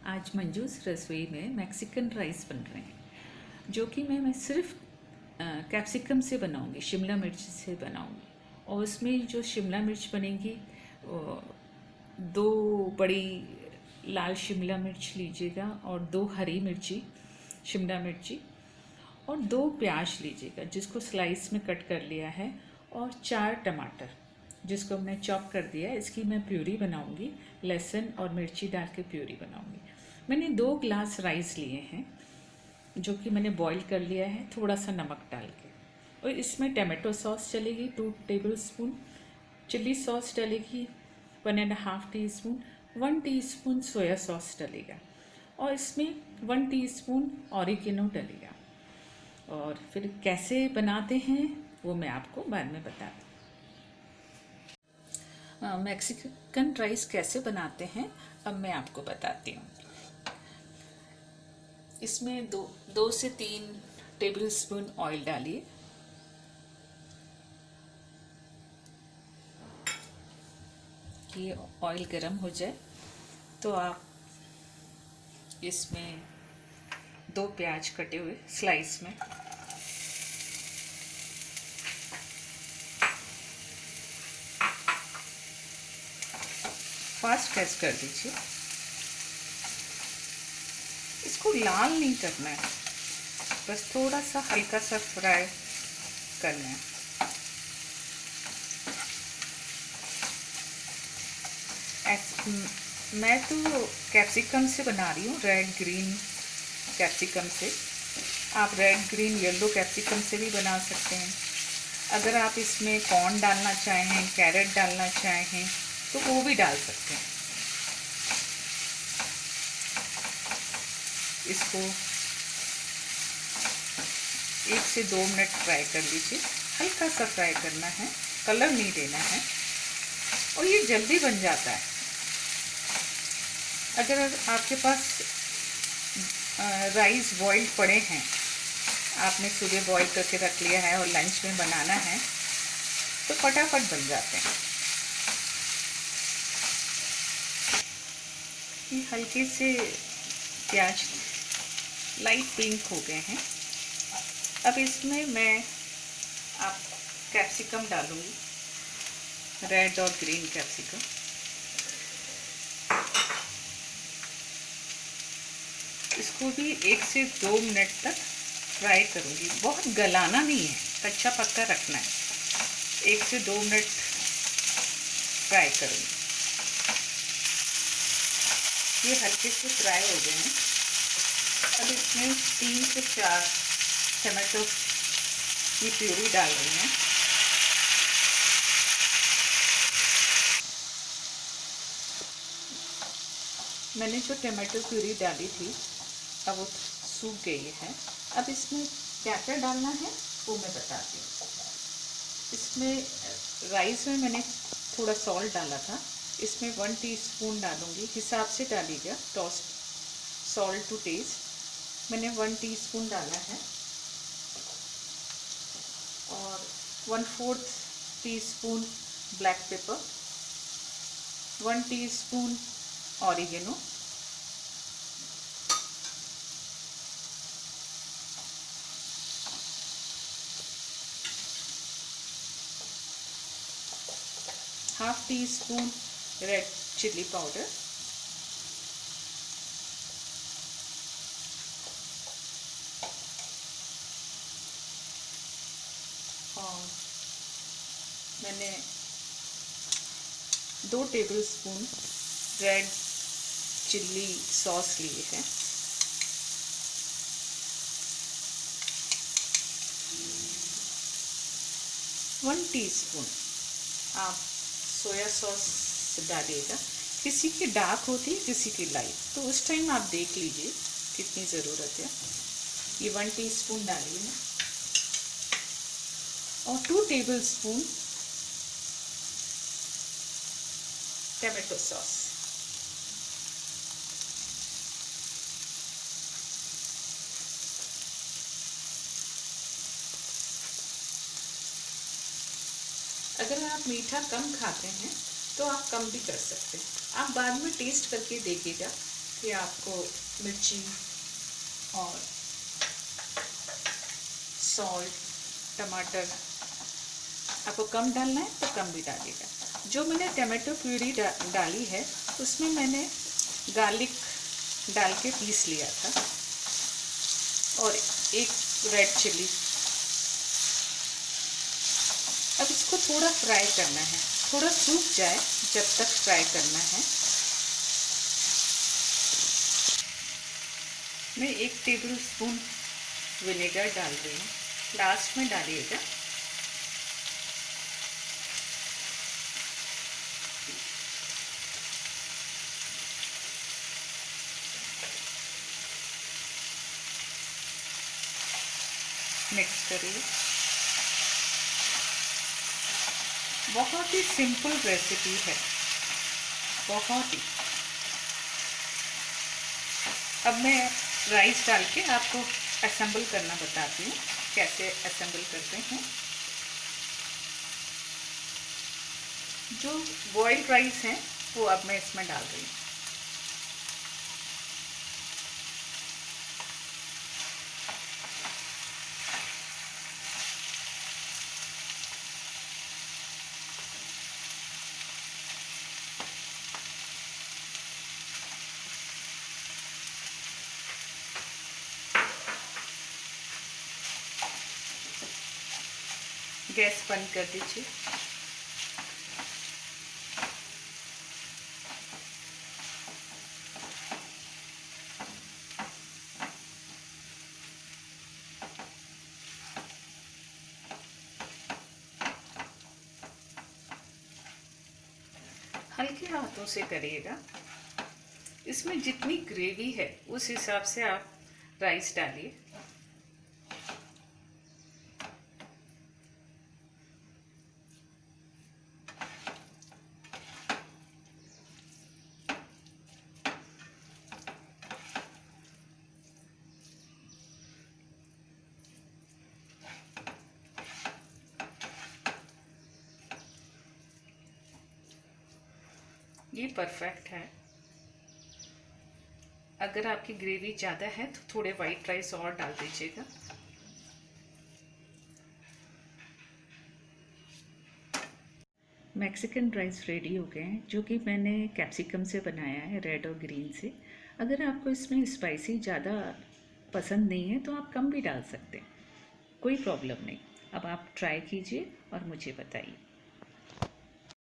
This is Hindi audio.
आज मंजूस रसोई में मैक्सिकन राइस बन रहे हैं, जो कि मैं सिर्फ कैप्सिकम से बनाऊंगी, शिमला मिर्च से बनाऊंगी। और उसमें जो शिमला मिर्च बनेगी, वो 2 बड़ी लाल शिमला मिर्च लीजिएगा और 2 हरी मिर्ची शिमला मिर्ची और 2 प्याज लीजिएगा जिसको स्लाइस में कट कर लिया है, और 4 टमाटर जिसको हमने चॉप कर दिया है। इसकी मैं प्यूरी बनाऊंगी, लहसुन और मिर्ची डाल के प्यूरी बनाऊंगी। मैंने 2 ग्लास राइस लिए हैं जो कि मैंने बॉईल कर लिया है थोड़ा सा नमक डाल के। और इसमें टमाटो सॉस चलेगी 2 टेबल स्पून, चिल्ली सॉस डलेगी 1.5 टीस्पून, 1 टीस्पून सोया सॉस डलेगा, और इसमें 1 टीस्पून ऑरिगेनो डलेगा। और फिर कैसे बनाते हैं वो मैं आपको बाद में बताती हूँ। मैक्सिकन राइस कैसे बनाते हैं अब मैं आपको बताती हूँ। इसमें 2 से 3 टेबल स्पून ऑयल डालिए। ये ऑयल गर्म हो जाए तो आप इसमें 2 प्याज कटे हुए स्लाइस में, फास्ट गैस कर दीजिए। इसको लाल नहीं करना है, बस थोड़ा सा हल्का सा फ्राई करना है। मैं तो कैप्सिकम से बना रही हूँ, रेड ग्रीन कैप्सिकम से। आप रेड ग्रीन येलो कैप्सिकम से भी बना सकते हैं। अगर आप इसमें कॉर्न डालना चाहें, कैरेट डालना चाहें तो वो भी डाल सकते हैं। इसको 1 से 2 मिनट फ्राई कर लीजिए। हल्का सा फ्राई करना है, कलर नहीं देना है, और ये जल्दी बन जाता है। अगर आपके पास राइस बॉइल्ड पड़े हैं, आपने सुबह बॉईल करके रख लिया है और लंच में बनाना है, तो फटाफट बन जाते हैं। ये हल्के से प्याज लाइट पिंक हो गए हैं। अब इसमें मैं आप कैप्सिकम डालूंगी, रेड और ग्रीन कैप्सिकम। इसको भी 1 से 2 मिनट तक फ्राई करूंगी। बहुत गलाना नहीं है, कच्चा पक्का रखना है। 1 से 2 मिनट फ्राई करूंगी। ये हल्के से फ्राई हो गए हैं। अब इसमें 3 से 4 टमाटो की प्यूरी डाल रही हैं। मैंने जो टमाटो प्यूरी डाली थी अब वो सूख गई है। अब इसमें क्या क्या डालना है वो मैं बताती हूँ। इसमें राइस में मैंने थोड़ा सॉल्ट डाला था, इसमें 1 टीस्पून डालूंगी, हिसाब से डालिएगा, टॉस्ट सॉल्ट टू टेस्ट। मैंने 1 टीस्पून डाला है, और 1/4 teaspoon black pepper, 1 teaspoon oregano, ½ teaspoon red chilli powder, और मैंने 2 table spoon red chilli sauce लिए है। वन टीस्पून आप सोया सॉस डालिएगा। किसी की डार्क होती है, किसी की लाइट, तो उस टाइम आप देख लीजिए कितनी ज़रूरत है। ये 1 टीस्पून डालिए ना, और 2 टेबल स्पून टमाटो सॉस। अगर आप मीठा कम खाते हैं तो आप कम भी कर सकते हैं। आप बाद में टेस्ट करके देखिएगा कि आपको मिर्ची और सॉल्ट, टमाटर आपको कम डालना है तो कम भी डालिएगा। जो मैंने टमाटो प्यूरी डाली है उसमें मैंने गार्लिक डाल के पीस लिया था और एक रेड चिली। अब इसको थोड़ा फ्राई करना है, थोड़ा सूख जाए जब तक फ्राई करना है। मैं 1 टेबलस्पून विनेगर डाल रही हूँ, लास्ट में डालिएगा। मिक्स करिए। बहुत ही सिंपल रेसिपी है, बहुत ही। अब मैं राइस डाल के आपको असेंबल करना बताती हूँ, कैसे असेंबल करते हैं। जो बॉइल्ड राइस है वो अब मैं इसमें डाल रही हूँ। गैस बंद कर दीजिए। हल्के हाथों से करिएगा। इसमें जितनी ग्रेवी है उस हिसाब से आप राइस डालिए। ये परफेक्ट है। अगर आपकी ग्रेवी ज़्यादा है तो थोड़े वाइट राइस और डाल दीजिएगा। मैक्सिकन राइस रेडी हो गए हैं, जो कि मैंने कैप्सिकम से बनाया है, रेड और ग्रीन से। अगर आपको इसमें स्पाइसी ज़्यादा पसंद नहीं है तो आप कम भी डाल सकते हैं, कोई प्रॉब्लम नहीं। अब आप ट्राई कीजिए और मुझे बताइए।